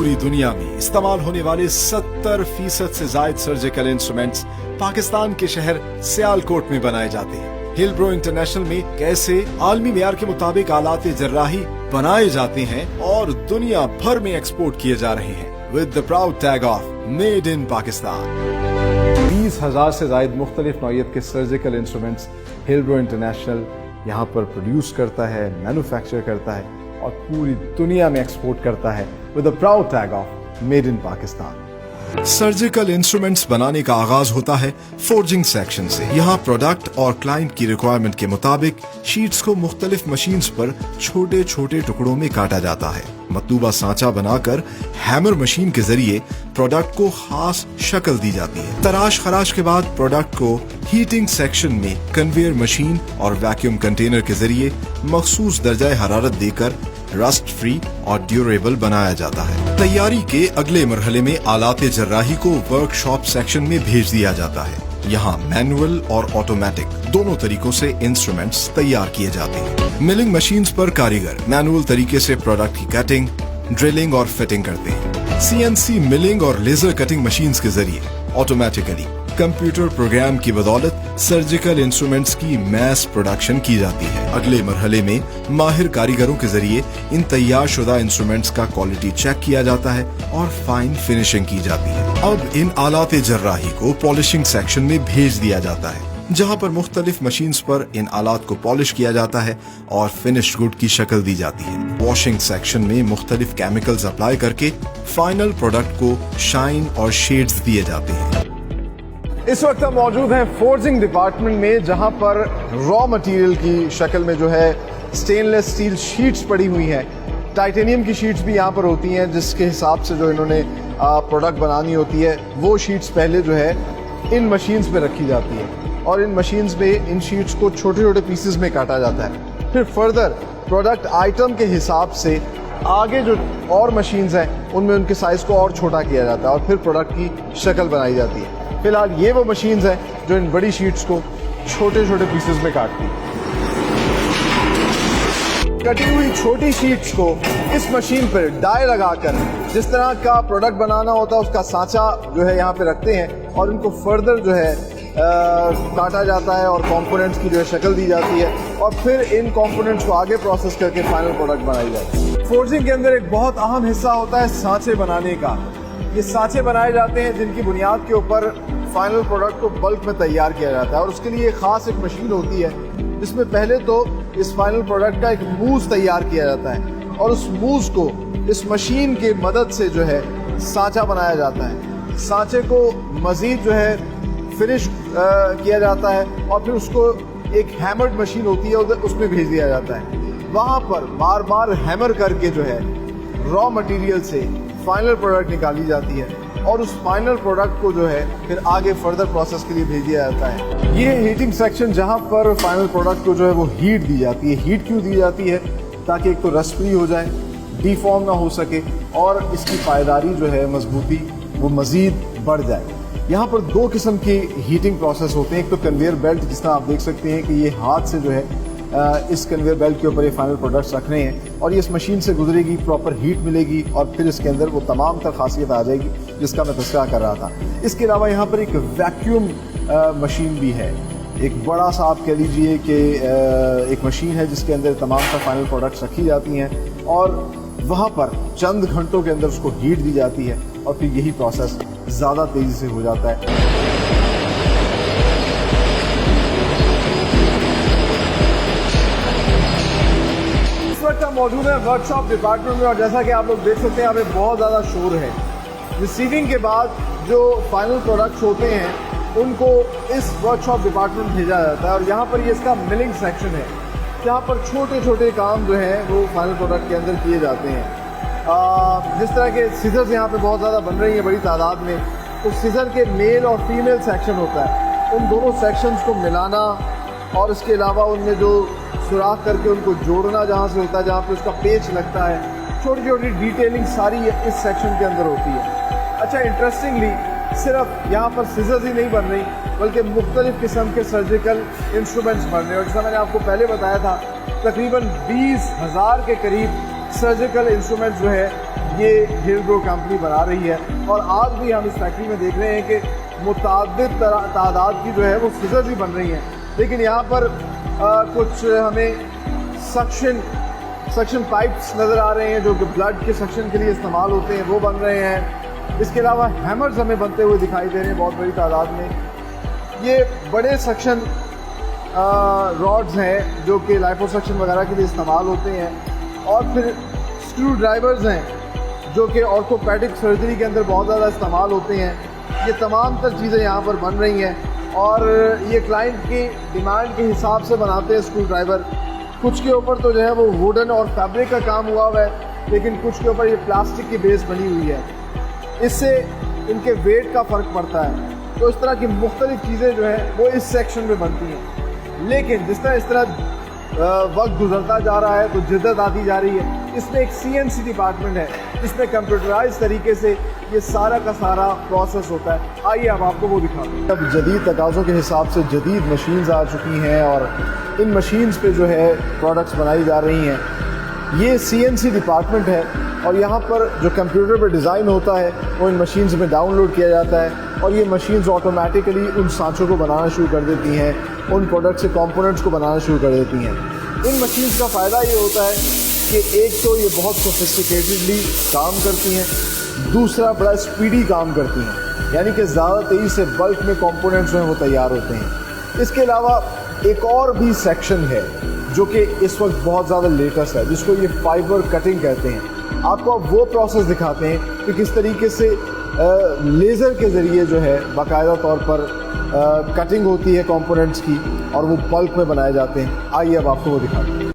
पूरी दुनिया में इस्तेमाल होने वाले 70% से ज्यादा सर्जिकल इंस्ट्रूमेंट्स पाकिस्तान के शहर सियालकोट में बनाए जाते हैं। हिलब्रो इंटरनेशनल में कैसे आलमी मेयार के मुताबिक आलात जर्राही बनाए जाते हैं और दुनिया भर में एक्सपोर्ट किए जा रहे हैं with the proud tag of made in Pakistan. 20,000 से ज्यादा मुख्तलिफ नौइयत के सर्जिकल इंस्ट्रूमेंट्स हिलब्रो इंटरनेशनल यहाँ पर प्रोड्यूस करता है, मैन्युफैक्चर करता है और पूरी दुनिया में एक्सपोर्ट करता है with the proud tag of made in Pakistan. Surgical instruments बनाने का आगाज होता है फोर्जिंग सेक्शन से। यहाँ प्रोडक्ट और क्लाइंट की रिक्वायरमेंट के मुताबिक शीट्स को मुख्तलिफ मशीन्स पर छोटे छोटे टुकड़ों में काटा जाता है। मतलूबा सांचा बनाकर हैमर मशीन के जरिए प्रोडक्ट को खास शक्ल दी जाती है। तराश खराश के बाद प्रोडक्ट को हीटिंग सेक्शन में कन्वेयर मशीन और वैक्यूम कंटेनर के जरिए मखसूस दर्जा हरारत देकर रस्ट फ्री और ड्यूरेबल बनाया जाता है। तैयारी के अगले मरहले में आलात जर्राही को वर्कशॉप सेक्शन में भेज दिया जाता है। यहाँ मैनुअल और ऑटोमेटिक दोनों तरीकों से इंस्ट्रूमेंट्स तैयार किए जाते हैं। मिलिंग मशीन्स पर कारीगर मैनुअल तरीके से प्रोडक्ट की कटिंग, ड्रिलिंग और फिटिंग करते हैं। सीएनसी मिलिंग और लेजर कटिंग मशीन्स के जरिए ऑटोमेटिकली कंप्यूटर प्रोग्राम की बदौलत सर्जिकल इंस्ट्रूमेंट्स की मैस प्रोडक्शन की जाती है। अगले मरहले में माहिर कारीगरों के जरिए इन तैयार शुदा इंस्ट्रूमेंट्स का क्वालिटी चेक किया जाता है और फाइन फिनिशिंग की जाती है। अब इन आलात जर्राही को पॉलिशिंग सेक्शन में भेज दिया जाता है, जहां पर मुख्तलिफ मशीन्स पर इन आलात को पॉलिश किया जाता है और फिनिश्ड गुड की शक्ल दी जाती है। वॉशिंग सेक्शन में मुख्तलिफ केमिकल्स अप्लाई करके फाइनल प्रोडक्ट को शाइन और शेड्स दिए जाते हैं। इस वक्त हम मौजूद हैं फोर्जिंग डिपार्टमेंट में, जहां पर रॉ मटेरियल की शक्ल में जो है स्टेनलेस स्टील शीट्स पड़ी हुई हैं। टाइटेनियम की शीट्स भी यहाँ पर होती हैं, जिसके हिसाब से जो इन्होंने प्रोडक्ट बनानी होती है वो शीट्स पहले जो है इन मशीन्स में रखी जाती है और इन मशीन्स में इन शीट्स को छोटे छोटे पीसेस में काटा जाता है। फिर फर्दर प्रोडक्ट आइटम के हिसाब से आगे जो और मशीन्स हैं उनमें उनके साइज को और छोटा किया जाता है और फिर प्रोडक्ट की शक्ल बनाई जाती है। फिलहाल ये वो मशीन्स हैं जो इन बड़ी शीट्स को छोटे छोटे पीसेस में काटती हैं। कटी हुई छोटी शीट्स को इस मशीन पर डाई लगाकर जिस तरह का प्रोडक्ट बनाना होता है उसका सांचा जो है यहाँ पे रखते हैं और इनको फर्दर जो है काटा जाता है और कंपोनेंट्स की जो है शक्ल दी जाती है और फिर इन कंपोनेंट्स को आगे प्रोसेस करके फाइनल प्रोडक्ट बनाई जाती है। फोर्जिंग के अंदर एक बहुत अहम हिस्सा होता है सांचे बनाने का। ये सांचे बनाए जाते हैं जिनकी बुनियाद के ऊपर फाइनल प्रोडक्ट को बल्क में तैयार किया जाता है और उसके लिए खास एक मशीन होती है जिसमें पहले तो इस फाइनल प्रोडक्ट का एक मूज तैयार किया जाता है और उस मूज को इस मशीन की मदद से जो है सांचा बनाया जाता है। सांचे को मजीद जो है फिनिश किया जाता है और फिर उसको एक हैमर्ड मशीन होती है उसमें भेज दिया जाता है। वहाँ पर बार बार हैमर करके जो है रॉ मटेरियल से फाइनल प्रोडक्ट निकाली जाती है और उस फाइनल प्रोडक्ट को जो है फिर आगे फर्दर प्रोसेस के लिए भेज दिया जाता है। ये हीटिंग सेक्शन जहाँ पर फाइनल प्रोडक्ट को जो है वो हीट दी जाती है। हीट क्यों दी जाती है? ताकि एक तो रस्ट फ्री हो जाए, डिफॉर्म ना हो सके और इसकी पायदारी जो है मजबूती वो मजीद बढ़ जाए। यहाँ पर दो किस्म के हीटिंग प्रोसेस होते हैं। एक तो कन्वेयर बेल्ट, जिस तरह आप देख सकते हैं कि ये हाथ से जो है इस कन्वेयर बेल्ट के ऊपर ये फाइनल प्रोडक्ट्स रख रहे हैं और ये इस मशीन से गुजरेगी, प्रॉपर हीट मिलेगी और फिर इसके अंदर वो तमाम तर खासियत आ जाएगी जिसका मैं तस्करा कर रहा था। इसके अलावा यहाँ पर एक वैक्यूम मशीन भी है। एक बड़ा सा आप कह लीजिए कि एक मशीन है जिसके अंदर तमाम तर फाइनल प्रोडक्ट्स रखी जाती हैं और वहाँ पर चंद घंटों के अंदर उसको हीट दी जाती है और फिर यही प्रोसेस ज़्यादा तेज़ी से हो जाता है। मौजूद है वर्कशॉप डिपार्टमेंट में और जैसा कि आप लोग देख सकते हैं यहाँ पे बहुत ज़्यादा शोर है। रिसीविंग के बाद जो फाइनल प्रोडक्ट्स होते हैं उनको इस वर्कशॉप डिपार्टमेंट भेजा जाता है और यहाँ पर ये इसका मिलिंग सेक्शन है जहाँ पर छोटे छोटे काम जो है वो फाइनल प्रोडक्ट के अंदर किए जाते हैं। जिस तरह के सीजर्स यहाँ पे बहुत ज़्यादा बन रही हैं बड़ी तादाद में, तो सीजर के मेल और फीमेल सेक्शन होता है, उन दोनों सेक्शंस को मिलाना और इसके अलावा उनमें जो सुराख करके उनको जोड़ना जहाँ से होता है, जहाँ पे उसका पेच लगता है, छोटी छोटी डिटेलिंग सारी इस सेक्शन के अंदर होती है। अच्छा, इंटरेस्टिंगली सिर्फ यहाँ पर सीजर्स ही नहीं बन रही बल्कि मुख्तलिफ किस्म के सर्जिकल इंस्ट्रूमेंट्स बन रहे हैं और जैसा मैंने आपको पहले बताया था तकरीबन 20,000 के करीब सर्जिकल इंस्ट्रूमेंट्स जो है ये हिलब्रो कंपनी बना रही है। और आज भी हम इस फैक्ट्री में देख रहे हैं कि मुतादिद तादाद की जो है वो फिज़र्स ही बन रही हैं। लेकिन यहाँ पर कुछ हमें सक्शन पाइप्स नज़र आ रहे हैं जो कि ब्लड के सक्शन के लिए इस्तेमाल होते हैं, वो बन रहे हैं। इसके अलावा हैमर्स हमें बनते हुए दिखाई दे रहे हैं बहुत बड़ी तादाद में। ये बड़े सक्शन रॉड्स हैं जो कि लाइपोसक्शन वगैरह के लिए इस्तेमाल होते हैं। और फिर स्क्रू ड्राइवर्स हैं जो कि ऑर्थोपेडिक सर्जरी के अंदर बहुत ज़्यादा इस्तेमाल होते हैं। ये तमाम तर चीज़ें यहाँ पर बन रही हैं और ये क्लाइंट की डिमांड के हिसाब से बनाते हैं स्क्रू ड्राइवर। कुछ के ऊपर तो जो है वो वुडन और फैब्रिक का काम हुआ है, लेकिन कुछ के ऊपर ये प्लास्टिक की बेस बनी हुई है। इससे इनके वेट का फ़र्क पड़ता है। तो इस तरह की मुख्तलिफ चीज़ें जो है वो इस सेक्शन में बनती हैं। लेकिन इस तरह वक्त गुजरता जा रहा है तो जिद्दत आती जा रही है। इसमें एक CNC डिपार्टमेंट है जिसमें कंप्यूटराइज तरीके से ये सारा का सारा प्रोसेस होता है। आइए अब आपको वो दिखाते हैं। अब जदीद तकाज़ों के हिसाब से जदीद मशीन्स आ चुकी हैं और इन मशीन्स पे जो है प्रोडक्ट्स बनाई जा रही हैं। ये CNC डिपार्टमेंट है और यहाँ पर जो कंप्यूटर पर डिज़ाइन होता है वो इन मशीन्स में डाउनलोड किया जाता है और ये मशीन्स ऑटोमेटिकली उन सांचों को बनाना शुरू कर देती हैं, उन प्रोडक्ट्स के कंपोनेंट्स को बनाना शुरू कर देती हैं। इन मशीन्स का फ़ायदा ये होता है कि एक तो ये बहुत सोफिस्टिकेटेडली काम करती हैं, दूसरा बड़ा स्पीडी काम करती हैं, यानी कि ज़्यादा तेज़ी से बल्क में कंपोनेंट्स जो हैं वो तैयार होते हैं। इसके अलावा एक और भी सेक्शन है जो कि इस वक्त बहुत ज़्यादा लेटेस्ट है, जिसको ये फाइबर कटिंग कहते हैं। आपको अब वो प्रोसेस दिखाते हैं कि किस तरीके से लेज़र के ज़रिए जो है बाकायदा तौर पर कटिंग होती है कंपोनेंट्स की और वो बल्क में बनाए जाते हैं। आइए अब आपको वो दिखाते हैं।